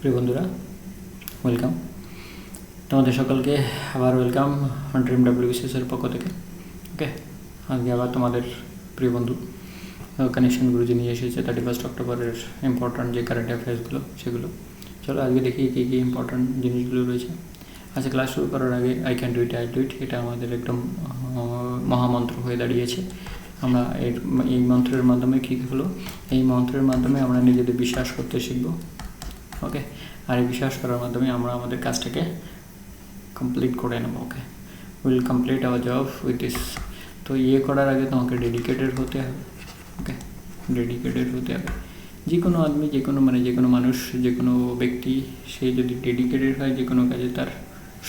প্রিয় বন্ধুরা, ওয়েলকাম তোমাদের সকলকে। আবার ওয়েলকাম ড্রিম WBCS-এর পক্ষ থেকে। ওকে, আজকে আবার তোমাদের প্রিয় বন্ধু কানেকশন গুরুজি নিয়ে এসেছে 31 অক্টোবরের ইম্পর্ট্যান্ট যে কারেন্ট অ্যাফেয়ার্সগুলো সেগুলো। চলো আজকে দেখি কী কী ইম্পর্ট্যান্ট জিনিসগুলো রয়েছে। আচ্ছা, ক্লাস শুরু করার আগে I can do it, I do it, এটা আমাদের একদম মহামন্ত্র হয়ে দাঁড়িয়েছে। আমরা এই মন্ত্রের মাধ্যমে কী হলো, এই মন্ত্রের মাধ্যমে আমরা নিজেদের বিশ্বাস করতে শিখব। ওকে, আর এই বিশ্বাস করার মাধ্যমে আমরা আমাদের কাজটাকে কমপ্লিট করে নেব। Okay, will complete our job with this. তো করার আগে তোমাকে ডেডিকেটেড হতে হবে। ওকে, ডেডিকেটেড হতে হবে। যে কোনো আদমি, যে কোনো মানুষ, যে কোনো ব্যক্তি, সে যদি ডেডিকেটেড হয় যে কোনো কাজে তার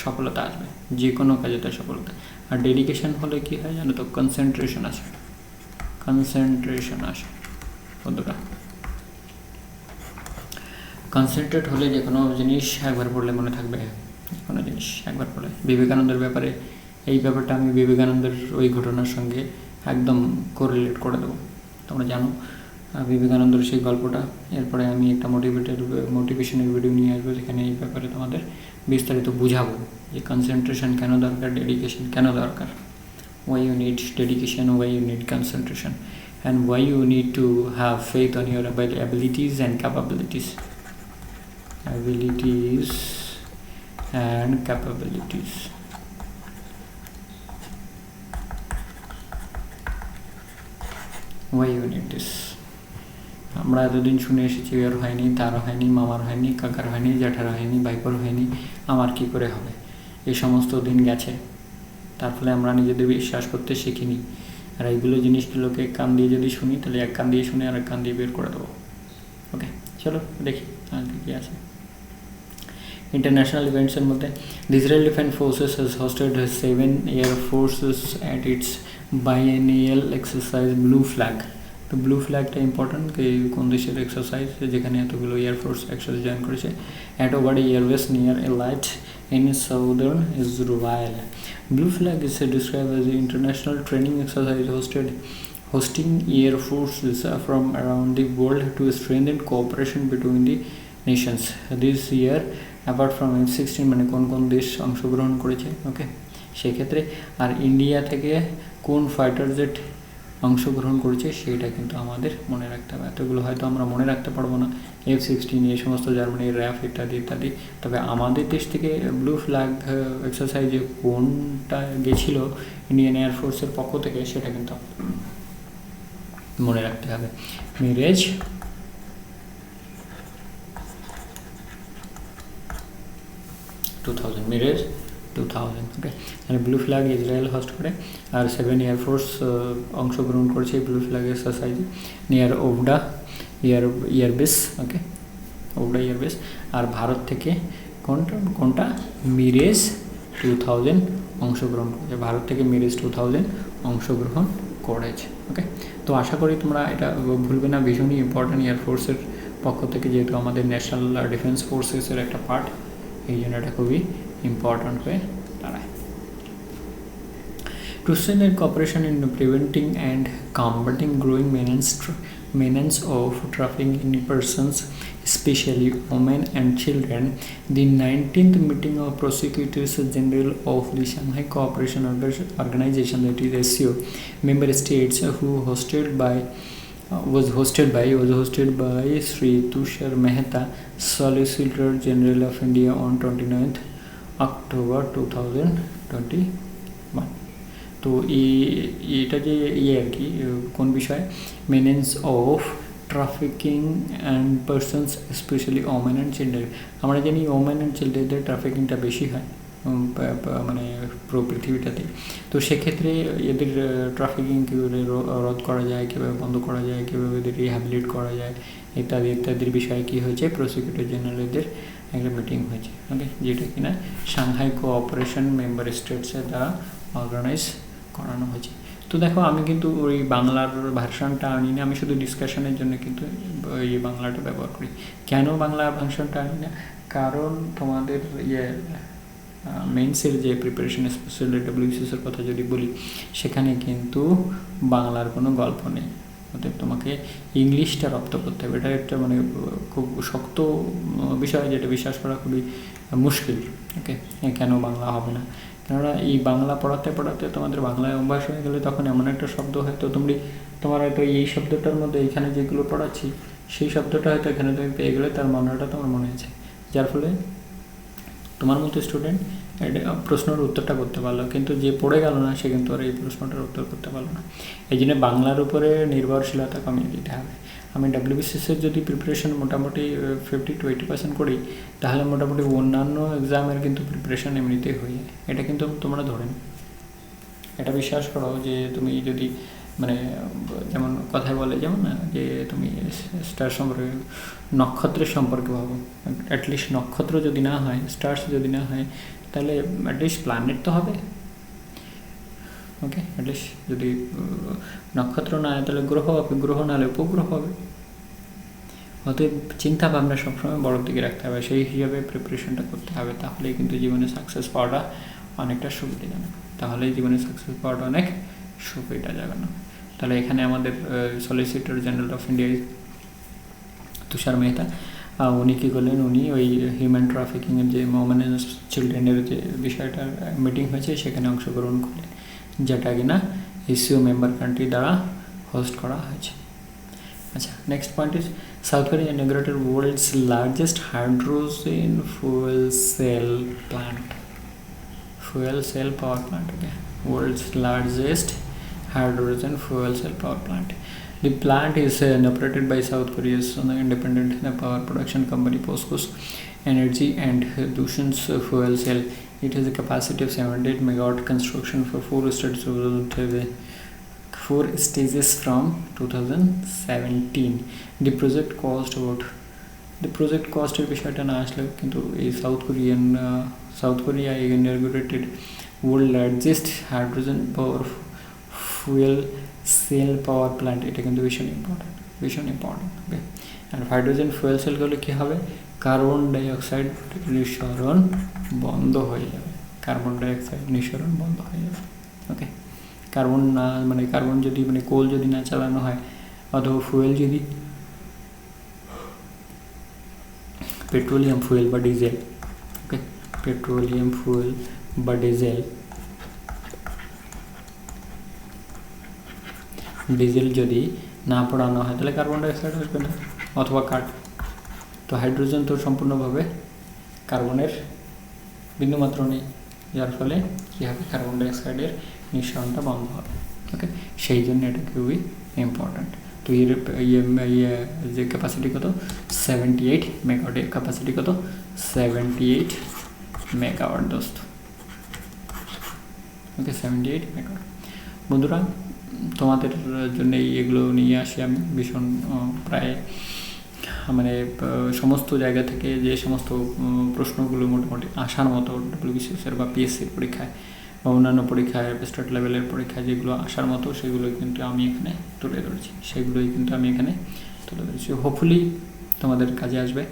সফলতা আসবে, যে কোনো কাজে তার সফলতা। আর ডেডিকেশন হলে কী হয় জানো তো, কনসেন্ট্রেশন আসে বন্ধুরা। কনসেন্ট্রেট হলে যে কোনো জিনিস একবার পড়লে মনে থাকবে, যে কোনো জিনিস একবার পড়লে। বিবেকানন্দের ব্যাপারে এই ব্যাপারটা আমি বিবেকানন্দের ওই ঘটনার সঙ্গে একদম কোরিলেট করে দেবো। তোমরা জানো বিবেকানন্দের সেই গল্পটা। এরপরে আমি একটা মোটিভেশনের ভিডিও নিয়ে আসবো, যেখানে এই ব্যাপারে তোমাদের বিস্তারিত বুঝাবো যে কনসেন্ট্রেশন কেন দরকার, ডেডিকেশন কেন দরকার, why you need dedication, why you need concentration, and why you need to have faith on your abilities and capabilities. Why you need this? আমরা এতদিন শুনে এসেছি এর হয়নি, তার হয়নি, মামার হয়নি, কাকার হয়নি, জ্যাঠার হয়নি, ভাইপোর হয়নি, আমার কি করে হবে। এই সমস্ত দিন গেছে, তার ফলে আমরা নিজেদের বিশ্বাস করতে শিখিনি। আর এইগুলো জিনিসগুলোকে কান দিয়ে যদি শুনি, তাহলে এক কান দিয়ে শুনে আর এক কান দিয়ে বের করে দেবো। ওকে, চলো দেখি আজকে কী আছে। ইন্টারন্যাশনাল ইভেন্টসের মধ্যে the Israel Defense Forces has hosted 7 air forces at its biennial exercise Blue Flag. তো ব্লু ফ্ল্যাগটা ইম্পর্টেন্ট, কোন দেশের এক্সারসাইজ যেখানে এতগুলো এয়ারফোর্স একসাথে জয়েন করেছে। At ovary Airways near elite in southern Israel. Blue Flag is described as an international training exercise hosting air forces from around the world to strengthen cooperation between the nations. This year, apart from F-16, মানে কোন দেশ অংশগ্রহণ করেছে, ওকে, সেক্ষেত্রে আর India থেকে কোন fighter jet অংশগ্রহণ করেছে সেটা কিন্তু আমাদের মনে রাখতে হবে। এতগুলো হয়তো আমরা মনে রাখতে পারবো না, F-16, এই সমস্ত জার্মানির RAF ইত্যাদি ইত্যাদি। তবে আমাদের দেশ থেকে ব্লু ফ্ল্যাগ এক্সারসাইজে কোনটা গেছিল ইন্ডিয়ান এয়ারফোর্সের পক্ষ থেকে সেটা কিন্তু মনে রাখতে হবে। মিরেজ 2000, ওকে। আর ব্লু ফ্ল্যাগ ইসরায়েল হোস্ট করে, আর 7 এয়ারফোর্স অংশগ্রহণ করেছে ব্লু ফ্ল্যাগ এক্সারসাইজে নিয়ার ওভডা এয়ারবেস। ওকে, ওভডা এয়ারবেস। আর ভারত থেকে কোনটা মিরেজ 2000 অংশগ্রহণ করেছে। ভারত থেকে মিরেজ 2000 অংশগ্রহণ করেছে। ওকে, তো আশা করি তোমরা এটা ভুলবে না, ভীষণই ইম্পর্ট্যান্ট এয়ারফোর্সের পক্ষ থেকে, যেহেতু আমাদের ন্যাশনাল ডিফেন্স ফোর্সেসের একটা পার্ট, এই জন্য এটা খুবই ইম্পর্ট্যান্ট হয়ে দাঁড়ায়। To strengthen cooperation in preventing and combating growing menace of trafficking in persons, especially women and children, the 19th meeting of Prosecutors General of the Shanghai Cooperation Organization, that is SCO, member states, was hosted by Sri Tushar Mehta, Solicitor General of India, on 29th October 2021. তো এটা যে আর কি কোন বিষয়, menace of trafficking and persons, specially women and children. আমরা জানি women and চিলড্রেনদের ট্রাফিকিংটা বেশি হয় মানে পুরো পৃথিবীটাতে। তো সেক্ষেত্রে এদের ট্রাফিকিং কীভাবে রোধ করা যায়, কীভাবে বন্ধ করা যায়, কীভাবে এদের রিহ্যাবিলিট করা যায় ইত্যাদির বিষয়ে কী হয়েছে, প্রসিকিউটর জেনারেলদের একটা মিটিং হয়েছে। ওকে, যেটা কিনা সাংহাই কোঅপারেশন মেম্বার স্টেটসের দ্বারা অর্গানাইজ করানো হয়েছে। তো দেখো, আমি কিন্তু ওই বাংলার ভার্সানটা আনি না, আমি শুধু ডিসকাশনের জন্য কিন্তু এই বাংলাটা ব্যবহার করি। কেন বাংলা ভার্সানটা আনি না, কারণ তোমাদের মেন্সের যে প্রিপারেশন, স্পেশালি WBCS-এর কথা যদি বলি, সেখানে কিন্তু বাংলার কোনো গল্প নেই। অতএব তোমাকে ইংলিশটা রপ্ত করতে হবে। এটা একটা মানে খুব শক্ত বিষয়, যেটা বিশ্বাস করা খুবই মুশকিল। ওকে, কেন বাংলা হবে না? কেননা এই বাংলা পড়াতে পড়াতে তোমাদের বাংলায় অভ্যাস হয়ে গেলে তখন এমন একটা শব্দ হয়তো তোমার হয়তো এই শব্দটার মধ্যে এখানে যেগুলো পড়াচ্ছি সেই শব্দটা হয়তো এখানে তুমি পেয়ে গেলে তার মানেটা তোমার মনে আছে, যার ফলে তোমার মতো স্টুডেন্ট প্রশ্নের উত্তরটা করতে পারলো, কিন্তু যে পড়ে গেল না সে কিন্তু আর এই প্রশ্নটার উত্তর করতে পারলো না। এই জন্য বাংলার উপরে নির্ভরশীলতা কমিয়ে দিতে হবে। আমি ডাব্লিউবিসিএসের যদি প্রিপারেশন মোটামুটি 50 to 80% করি, তাহলে মোটামুটি অন্যান্য এক্সামের কিন্তু প্রিপারেশন এমনিতেই হয়ে যায়। এটা কিন্তু তোমরা ধরে নাও, এটা বিশ্বাস করো যে তুমি যদি মানে যেমন কথায় বলে যেমন না যে তুমি স্টার সম্পর্কে নক্ষত্রের সম্পর্কে ভাবো, অ্যাটলিস্ট নক্ষত্র যদি না হয়, স্টার্স যদি না হয়, তাহলে অ্যাটলিস্ট প্ল্যানেট তো হবে। ওকে, অ্যাটলিস্ট যদি নক্ষত্র না হয় তাহলে গ্রহ হবে, গ্রহ না হলে উপগ্রহ হবে। অতএব চিন্তা ভাবনা সবসময় বড়োর দিকে রাখতে হবে, সেই হিসাবে প্রিপারেশনটা করতে হবে, তাহলেই কিন্তু জীবনে সাকসেস পাওয়াটা অনেকটা সুবিধাজনক। তাহলেই জীবনে সাকসেস পাওয়াটা অনেক সুবিধাজনক। তাহলে এখানে আমাদের সলিসিটর জেনারেল অফ ইন্ডিয়া তুষার মেহতা, উনি কী করলেন, উনি ওই হিউম্যান ট্রাফিকিংয়ের যে ওমেন অ্যান্ড চিলড্রেনের যে বিষয়টার মিটিং হয়েছে সেখানে অংশগ্রহণ করলেন, যেটা কিনা এসিও মেম্বার কান্ট্রি দ্বারা হোস্ট করা হয়েছে। আচ্ছা, next point is south Korea inaugurated world's largest hydrogen fuel cell plant. Fuel cell power plant, okay. World's largest hydrogen fuel cell power plant. The plant is operated by South Korea's independent power production company POSCO Energy and Dushan's fuel cell. It has a capacity of 78 megawatt, construction for 4 stages from 2017. The project cost এর বিষয়টা না আসলে কিন্তু এই south Korea inaugurated world largest hydrogen power fuel cell power plant. এটা কিন্তু ভীষণ important. ওকে, আর hydrogen fuel cell করলে কী হবে, কার্বন ডাইঅক্সাইড নিঃসরণ বন্ধ হয়ে যাবে। ওকে, কার্বন যদি কোল যদি না চালানো হয় অথবা ফুয়েল যদি পেট্রোলিয়াম ফুয়েল বা ডিজেল, ওকে, পেট্রোলিয়াম ফুয়েল বা ডিজেল যদি না পোড়ানো হয় তাহলে কার্বন ডাইঅক্সাইড আসবে না, অথবা কাঠ। তো হাইড্রোজেন তো সম্পূর্ণভাবে কার্বনের বিন্দুমাত্র নেই, যার ফলে কী হবে, কার্বন ডাইঅক্সাইডের নিঃসরণটা বন্ধ হবে। ওকে, সেই জন্য এটা খুবই ইম্পর্ট্যান্ট। তো এর যে ক্যাপাসিটি কত, 78 মেগাওয়াট। এর ক্যাপাসিটি কত, 78 মেগাওয়াট দোস্ত। ওকে, 78 মেগাওয়াট। বন্ধুরা, তোমাদের জন্য এগুলো নিয়ে আসি আমি ভীষণ প্রায় সমস্ত জায়গা থেকে যে সমস্ত প্রশ্নগুলো মোটামুটি আসার মতো ডাব্লিউবিসিএসের বা পিএসসির পরীক্ষায় বা অন্যান্য পরীক্ষায় স্টেট লেভেলের পরীক্ষায় যেগুলো আসার মতো সেগুলোই কিন্তু আমি এখানে তুলে ধরেছি। হোপফুলি তোমাদের কাজে আসবে।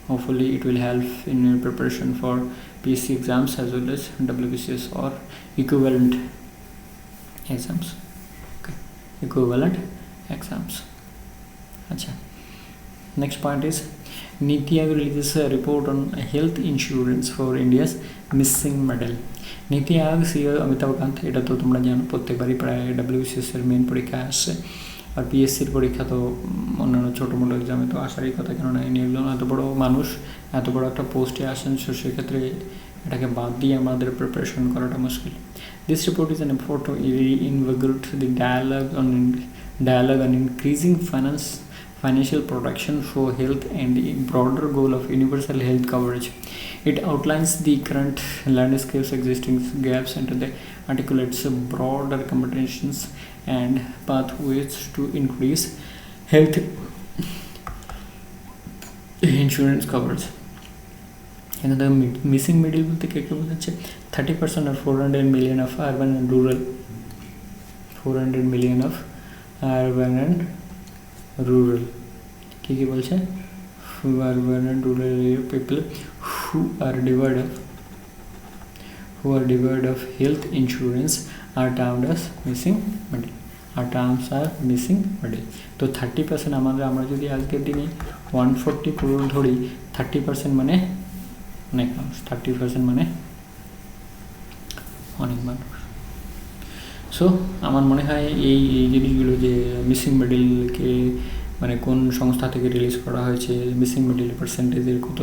Hopefully it will help in your preparation for PSC exams as well as WBCS or equivalent exams. আচ্ছা, next point is Niti Aayog releases a report on health insurance for India's missing medal. নীতি আয়োগ CEO Amitabh Kant, এটা তো তোমরা জানো, প্রত্যেকবারই প্রায় WBCS এর main পরীক্ষা আসছে, আর পিএসসির পরীক্ষা তো অন্যান্য ছোটো মোটো এক্সামে তো আসারই কথা, কেননা ইনি একজন এত বড় মানুষ, এত বড় একটা পোস্টে আসেন, সো সেক্ষেত্রে এটাকে বাদ দিয়ে আমাদের প্রিপারেশন করাটা মুশকিল। This report is an effort to reinvigorate the dialogue on increasing financial protection for health and the broader goal of universal health coverage. It outlines the current landscape's existing gaps and articulates broader recommendations and pathways to increase health insurance coverage. And the missing middle বলতে কে বোঝাচ্ছে, 30% or 400 million of urban and rural, 400 million of urban and rural, কি বলছে, urban and rural people who are devoid of health insurance are termed as missing middle. R terms R missing middle. তো 30% আমরা যদি আজকের দিনে 140 crore ধরি, 30% মানে অনেক মানুষ, 30% মানে অনেক মানুষ। সো আমার মনে হয় এই জিনিসগুলো, যে মিসিং মিডলকে মানে কোন সংস্থা থেকে রিলিজ করা হয়েছে, মিসিং মিডল পার্সেন্টেজের কত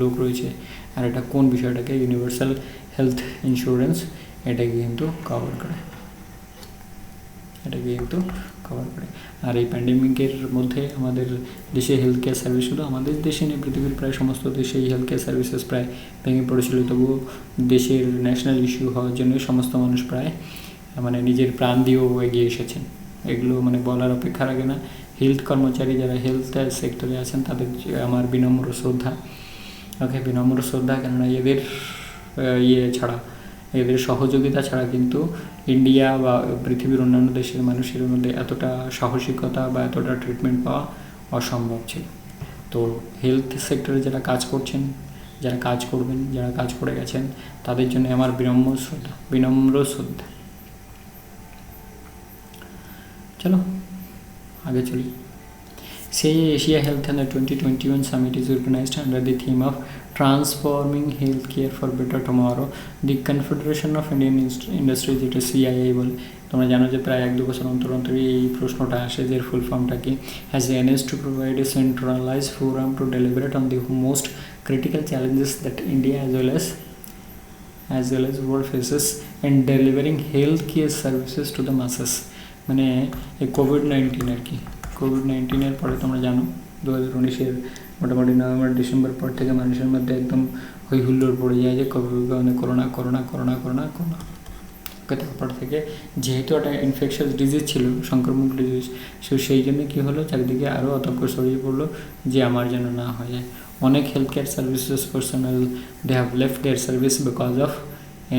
লোক রয়েছে, আর এটা কোন বিষয়টাকে ইউনিভার্সাল হেলথ ইন্স্যুরেন্স এটাকে কিন্তু কভার করে, আর এই প্যান্ডেমিকের মধ্যে আমাদের দেশে হেলথ কেয়ার সার্ভিস, শুধু আমাদের দেশে নেই, পৃথিবীর প্রায় সমস্ত দেশে এই হেলথ কেয়ার সার্ভিসেস প্রায় ভেঙে পড়েছিল। তবুও দেশের ন্যাশনাল ইস্যু হওয়ার জন্য সমস্ত মানুষ প্রায় মানে নিজের প্রাণ দিয়েও এগিয়ে এসেছেন। এগুলো মানে বলার অপেক্ষা রাখে না। হেলথ কর্মচারী যারা হেলথ সেক্টরে আছেন তাদের আমার বিনম্র শ্রদ্ধা, বিনম্র শ্রদ্ধা, কেননা এদের ছাড়া, এদের সহযোগিতা ছাড়া কিন্তু ইন্ডিয়া বা পৃথিবীর অন্যান্য দেশের মানুষের মধ্যে এতটা সাহসিকতা বা এতটা ট্রিটমেন্ট পাওয়া অসম্ভব ছিল। তো হেলথ সেক্টরে যারা কাজ করছেন, যারা কাজ করবেন, যারা কাজ করে গেছেন, তাদের জন্য আমার বিনম্র শ্রদ্ধা। চলো আগে চলি। Say Asia Health and the 2021 Summit is organized under the theme of Transforming Healthcare for Better Tomorrow. The Confederation of Indian Industries, যেটা CII বলে, তোমরা জানো যে প্রায় 1-2 বছর অন্তর এই প্রশ্নটা আসে যে ফুল ফর্মটা কি, has managed to provide a centralized forum to deliberate on the most critical challenges that India as well as world faces in delivering healthcare services to the masses. মানে এই কোভিড-19 আর কি, কোভিড-19 পরে তোমরা জানো 2019 মোটামুটি নভেম্বর ডিসেম্বর পর থেকে মানুষের মধ্যে একদম হই হুল্লোড় পড়ে যায় যে করোনা। তারপর থেকে যেহেতু একটা ইনফেকশাস ডিজিজ ছিল, সংক্রমক ডিজিজ, সেই জন্য কী হলো, চারিদিকে আরও আতঙ্ক ছড়িয়ে পড়লো যে আমার যেন না হয়ে যায়। অনেক health care services personal they have left their service because of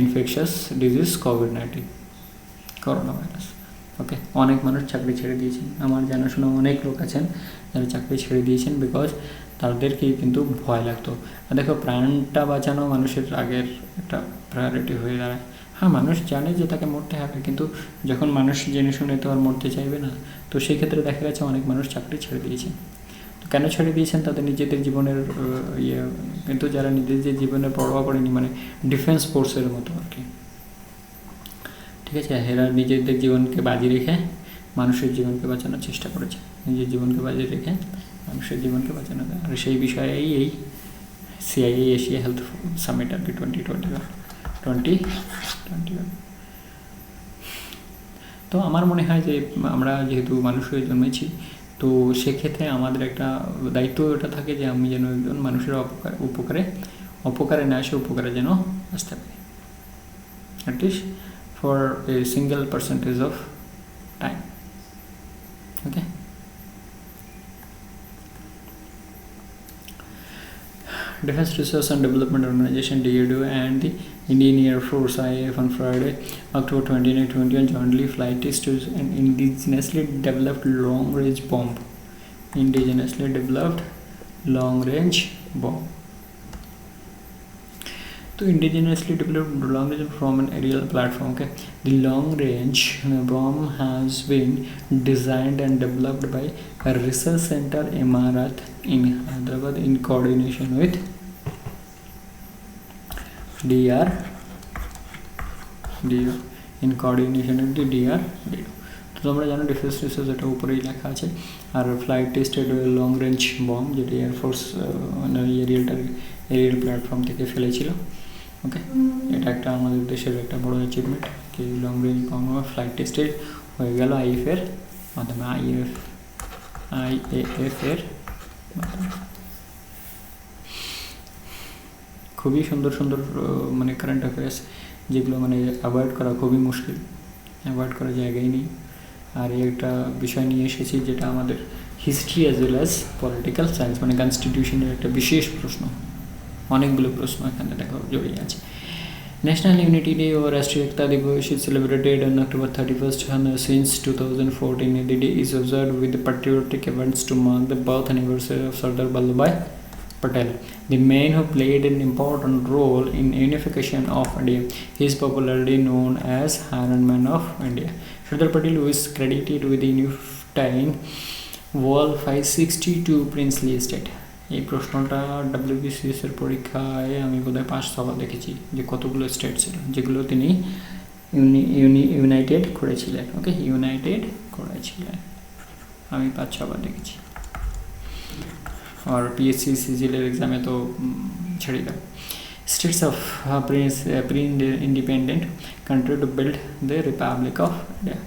infectious disease কোভিড-19, করোনা ভাইরাস। অনেক মানুষ চাকরি ছেড়ে দিয়েছেন, আমার জানাশোনা অনেক লোক আছেন যারা চাকরি ছেড়ে দিয়েছেন বিকজ তাদেরকে কিন্তু ভয় লাগতো। আর দেখো, প্রাণটা বাঁচানো মানুষের আগের একটা প্রায়োরিটি হয়ে দাঁড়ায়। হ্যাঁ, মানুষ জানে যে তাকে মরতে হবে, কিন্তু যখন মানুষ জেনে শুনে তো আর মরতে চাইবে না, তো সেই ক্ষেত্রে দেখা গেছে অনেক মানুষ চাকরি ছেড়ে দিয়েছেন। তো কেন ছেড়ে দিয়েছেন? তাদের নিজেদের জীবনের কিন্তু যারা নিজেদের জীবনের পরোয়া করেনি, মানে ডিফেন্স ফোর্সের মতো আর কি, ঠিক আছে, এরা নিজেদের জীবনকে বাজি রেখে মানুষের জীবনকে বাঁচানোর চেষ্টা করেছে, নিজের জীবনকে বাজি রেখে মানুষের জীবনকে বাঁচানো যায়। আর সেই বিষয়েই এই CII এশিয়া হেলথ সামিট আর কি 2021। তো আমার মনে হয় যে আমরা যেহেতু মানুষ হয়ে জন্মেছি, তো সেক্ষেত্রে আমাদের একটা দায়িত্ব এটা থাকে যে আমি যেন একজন মানুষের অপকারে না এসে উপকারে যেন আসতে পারি, at least for a single percentage of time. Okay. Defense Research and Development Organization DRDO and the Indian Air Force IAF on Friday, October 2021 jointly flight tested an indigenously developed long-range bomb. So indigenously developed long range from an aerial platform. The long range bomb has been designed and developed by a research center Emarat in Hyderabad in coordination with DRDO. তো তোমরা জানো defence research এটা উপরেই লেখা আছে। আর flight tested long range bomb, যেটি air force aerial platform থেকে ফেলেছিল। এটা একটা আমাদের দেশের একটা বড় অ্যাচিভমেন্ট কি long range bomb flight tested হয়ে গেল IAF এর মাধ্যমে, IAF এর মাধ্যমে। খুবই সুন্দর মানে কারেন্ট অ্যাফেয়ার্স, যেগুলো মানে অ্যাভয়েড করা খুবই মুশকিল, অ্যাভয়েড করা জায়গায় নেই। আর একটা বিষয় নিয়ে এসেছি যেটা আমাদের history as well as political science, মানে কনস্টিটিউশনের একটা বিশেষ প্রশ্ন, অনেকগুলো প্রশ্ন এখানে দেখো জড়িয়ে আছে। ন্যাশনাল ইউনিটি ডে ও রাষ্ট্রীয় একতা দিবস is celebrated on October 31st since 2014. The day is observed with patriotic events to mark the birth anniversary of Sardar Vallabhbhai Patel, the man who played an important role in unification of India. He is popularly known as Iron Man of India. So Sardar Patel was credited with unifying Wall 562 Princely Estate. এই প্রশ্নটা WBCS এর পরীক্ষায় আমি বোধহয় 5-6বার দেখেছি যে কতগুলো state ছিল যেগুলো তিনি ইউনাইটেড করেছিলেন। ওকে, ইউনাইটেড করেছিলেন আমি 5-6বার দেখেছি। আর PSC CGL এর এক্সামে তো ছেড়ে দাও। States of pre-independent country to build the Republic of India.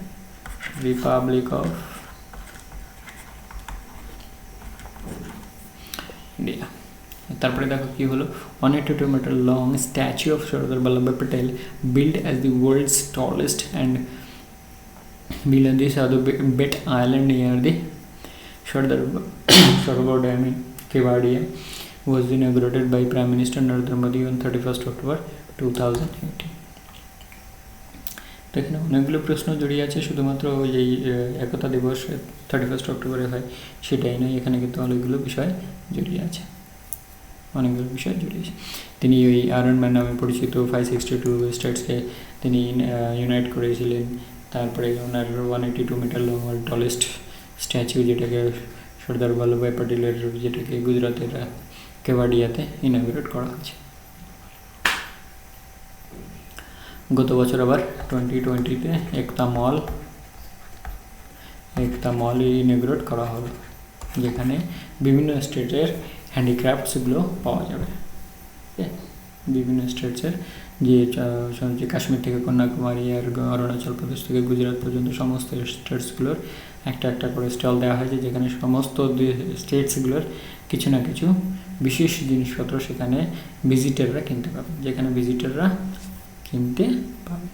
Republic of India. তারপরে দেখো কি হলো, 182 meter long statue of Sardar Vallabhbhai Patel built as the world's tallest and built on the Sadhubet Island near the Sardar Dam in Kevadia was inaugurated by Prime Minister Narendra Modi on 31st October 2018. তো এখানে অনেকগুলো প্রশ্ন জড়িয়ে আছে, শুধুমাত্র এই একতা দিবস 31st অক্টোবরে হয় সেটাই নয়, এখানে কিন্তু অনেকগুলো বিষয় জড়িয়ে আছে, অনেকগুলো বিষয় জড়িয়েছে। তিনি ওই আয়রন ম্যান নামে পরিচিত 562 স্টেটসকে তিনি ইউনাইট করেছিলেন। তারপরে ওনার 182 metre long world tallest statue যেটাকে সর্দার বল্লভভাই প্যাটেলের যেটাকে গুজরাটের কেভাডিয়াতে ইনঅগ্রেট করা হয়েছে। গত বছর আবার 2020-তে একতা মল ইনঅগ্রেট করা হলো, যেখানে বিভিন্ন স্টেটের হ্যান্ডিক্রাফটসগুলো পাওয়া যাবে। বিভিন্ন স্টেটসের যে কাশ্মীর থেকে কন্যাকুমারী আর অরুণাচল প্রদেশ থেকে গুজরাট পর্যন্ত সমস্ত স্টেটসগুলোর একটা একটা করে স্টল দেওয়া হয়েছে, যেখানে সমস্ত স্টেটসগুলোর কিছু না কিছু বিশেষ জিনিসপত্র সেখানে ভিজিটাররা কিনতে পাবে, যেখানে ভিজিটাররা কিনতে পাবে।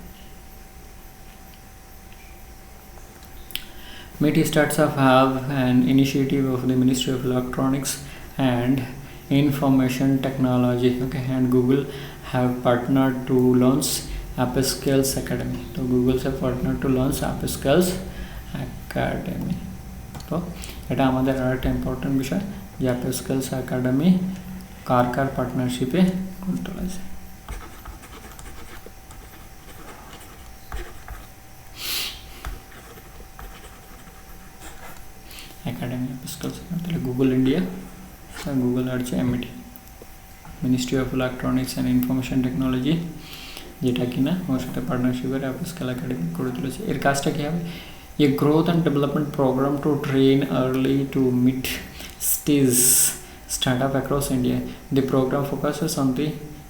MeitY startups have an initiative of the Ministry of Electronics and Information Technology, okay, and Google have partnered to launch Upskills Academy. So Google have partnered to launch Upskills Academy. তো এটা আমাদের আরেকটা ইম্পর্টেন্ট বিষয় যে Upskills Academy কার পার্টনারশিপে করতে হয়েছে। Academy of skills, তাহলে Google India, Google আর হচ্ছে MeitY, ministry of electronics and information technology, যেটা কিনা ওর সাথে পার্টনারশিপের আপস্কিল একাডেমি করে তুলেছে। এর কাজটা কী হবে, a growth and development programme to train early to mid stage startup across India. The program focuses on the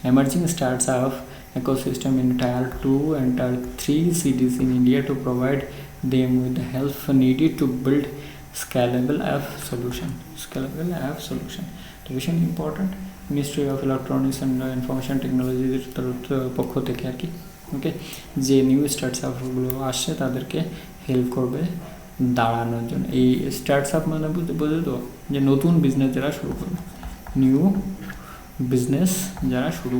emerging startup ecosystem in Tier 2 and Tier 3 cities in India to provide them with the help needed to build scalable app solution. তো ভীষণ important, ministry of electronics and information টেকনোলজির পক্ষ থেকে আর কি, ওকে, যে new স্টার্টআপগুলো আসছে তাদেরকে help করবে দাঁড়ানোর জন্য। এই স্টার্টআপ মানে বুঝতে তো যে নতুন বিজনেস যারা শুরু করবে, নিউ বিজনেস যারা শুরু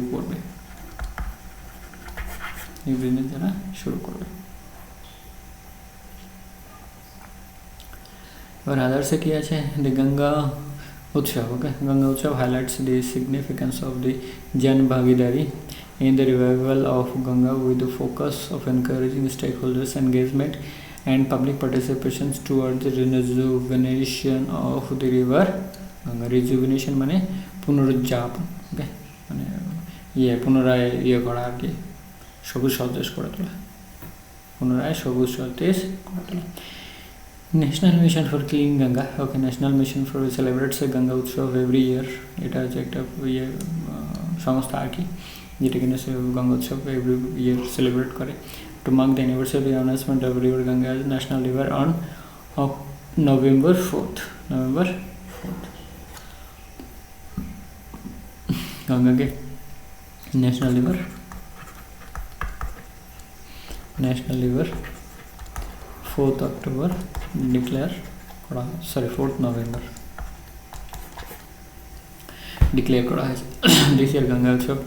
করবে, এবার আদার্সে কী আছে, দি গঙ্গা উৎসব, ওকে, গঙ্গা উৎসব highlights the significance of the Jan Bhagidari in the revival of Ganga with the focus of encouraging stakeholders engagement and public participation towards the rejuvenation of the river Ganga. Rejuvenation মানে পুনরুজ্জাপন, ওকে, মানে পুনরায় করা আর কি, সবুজ সতেজ করে তোলা, পুনরায় সবুজ সতেজ করে তোলা। National mission for clean Ganga, okay, national mission for celebrates Ganga উৎসব এভরি ইয়ার, এটা হচ্ছে একটা সংস্থা আর কি, যেটা কিনা গঙ্গা উৎসব এভরি ইয়ার সেলিব্রেট করে। To mark the anniversary announcement of River Ganga as National River on November 4th. Ganga ke National River 4th October declare 4th November declare kora hai. This year Ganga Utsav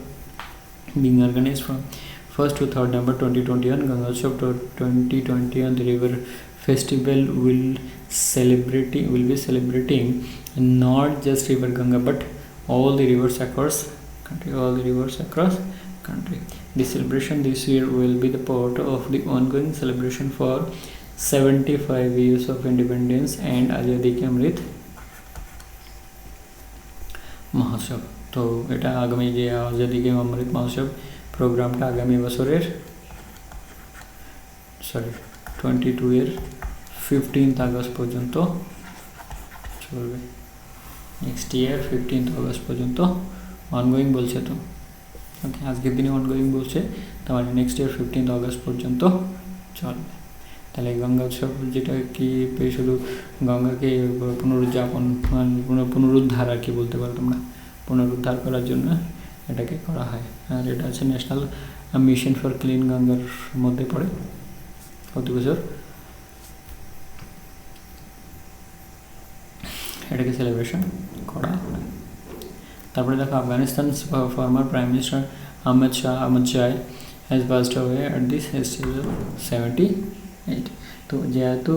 being organized from 1st to 3rd November 2021. Ganga Utsav 2021, the river festival will be celebrating not just river Ganga but all the rivers across country. The celebration this year will be the part of the ongoing celebration for 75 years of independence and Azadi Ki Amrit মহোৎসব। তো এটা আগামী যে আজাদি কে অমৃত মহোৎসব প্রোগ্রামটা আগামী বছরের 22 এর 15th August পর্যন্ত চলবে। নেক্সট ইয়ার 15th আগস্ট পর্যন্ত অনগোয়িং বলছে। তো ওকে, আজকের দিনে অনগোয়িং বলছে, তার মানে নেক্সট ইয়ার 15th আগস্ট পর্যন্ত চলবে। তাহলে গঙ্গা উৎসব যেটা কি শুধু গঙ্গাকে পুনরুজ্জাপন পুনরুদ্ধার আর কি বলতে পারো তোমরা, পুনরুদ্ধার করার জন্য এটাকে করা হয়। আর এটা আছে ন্যাশনাল মিশন ফর ক্লিন গঙ্গার মধ্যে পড়ে, প্রতি বছর এটাকে সেলিব্রেশন করা হয়। তারপরে দেখো, Afghanistan former prime minister Ahmad Shah has passed away at this age of 78। তো যেহেতু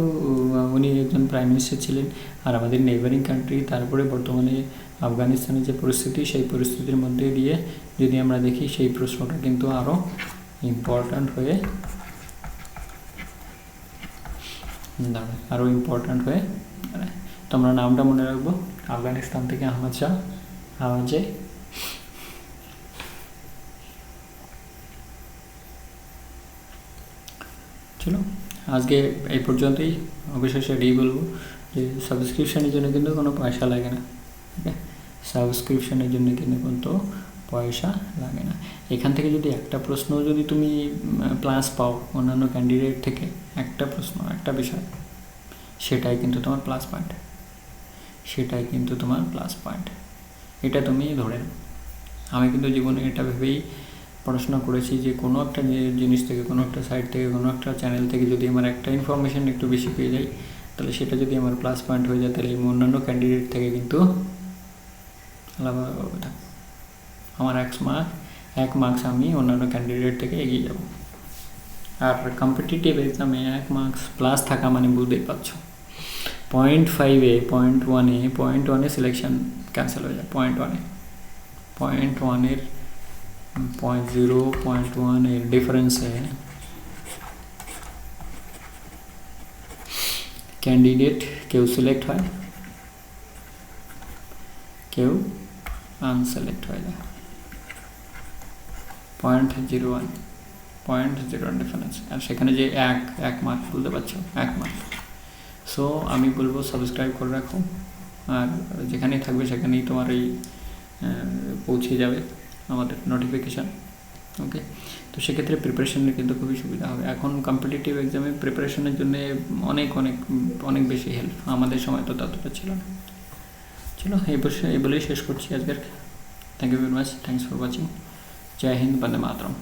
উনি একজন প্রাইম মিনিস্টার ছিলেন আর আমাদের নেইবারিং কান্ট্রি, তারপরে বর্তমানে আফগানিস্তানের যে পরিস্থিতি, সেই পরিস্থিতির মধ্যে দিয়ে যদি আমরা দেখি, সেই প্রশ্নটা কিন্তু আরও ইম্পর্ট্যান্ট হয়ে দাঁড়ায়। তো আমরা নামটা মনে রাখবো, আফগানিস্তান থেকে আহমদ শাহ আওয়াজে। চলো আজকে এই পর্যন্তই। অবশ্যই সেটাই বলবো যে সাবস্ক্রিপশানের জন্য কিন্তু কোনো পয়সা লাগে না। ওকে, সাবস্ক্রিপশানের জন্য কিন্তু কোনো পয়সা লাগে না। এখান থেকে যদি একটা প্রশ্ন যদি তুমি প্লাস পাও অন্যান্য ক্যান্ডিডেট থেকে, একটা প্রশ্ন, একটা বিষয়, সেটাই কিন্তু তোমার প্লাস পয়েন্ট, এটা তুমি ধরে নাও। আমি কিন্তু জীবনে এটা ভেবেই পড়াশোনা করেছি যে কোনো একটা জিনিস থেকে, কোনো একটা সাইট থেকে, কোনো একটা চ্যানেল থেকে যদি আমার একটা ইনফরমেশান একটু বেশি পেয়ে যাই, তাহলে সেটা যদি আমার প্লাস পয়েন্ট হয়ে যায়, তাহলে অন্যান্য ক্যান্ডিডেট থেকে কিন্তু আলাদা থাকবে। আমার 1 মার্কস আমি অন্যান্য ক্যান্ডিডেট থেকে এগিয়ে যাব। আর কম্পিটিটিভ এক্সামে 1 মার্কস প্লাস থাকা মানে বুঝতেই পারছো, 0.5-এ 0.1-এ সিলেকশন ক্যান্সেল হয়ে যায়। 0.1-এর 0.1-এর ডিফারেন্সে ক্যান্ডিডেট কেউ সিলেক্ট হয়, কেউ আনসিলেক্ট হয়ে যায়। 0.01 ডিফারেন্স। আর সেখানে যে এক মার্ক, বুঝতে পারছো, 1 মার্ক। সো আমি বলবো সাবস্ক্রাইব করে রাখো, আর যেখানেই থাকবে সেখানেই তোমার এই পৌঁছে যাবে আমাদের নোটিফিকেশান। ওকে, তো সেক্ষেত্রে প্রিপারেশানের কিন্তু খুবই সুবিধা হবে। এখন কম্পিটিটিভ এক্সামে প্রিপারেশনের জন্য অনেক বেশি হেল্প, আমাদের সময় তো ততটা ছিল না। চলো এই বলেই শেষ করছি আজকের। Thank you very much, thanks for watching. Jai Hind, Vande Mataram.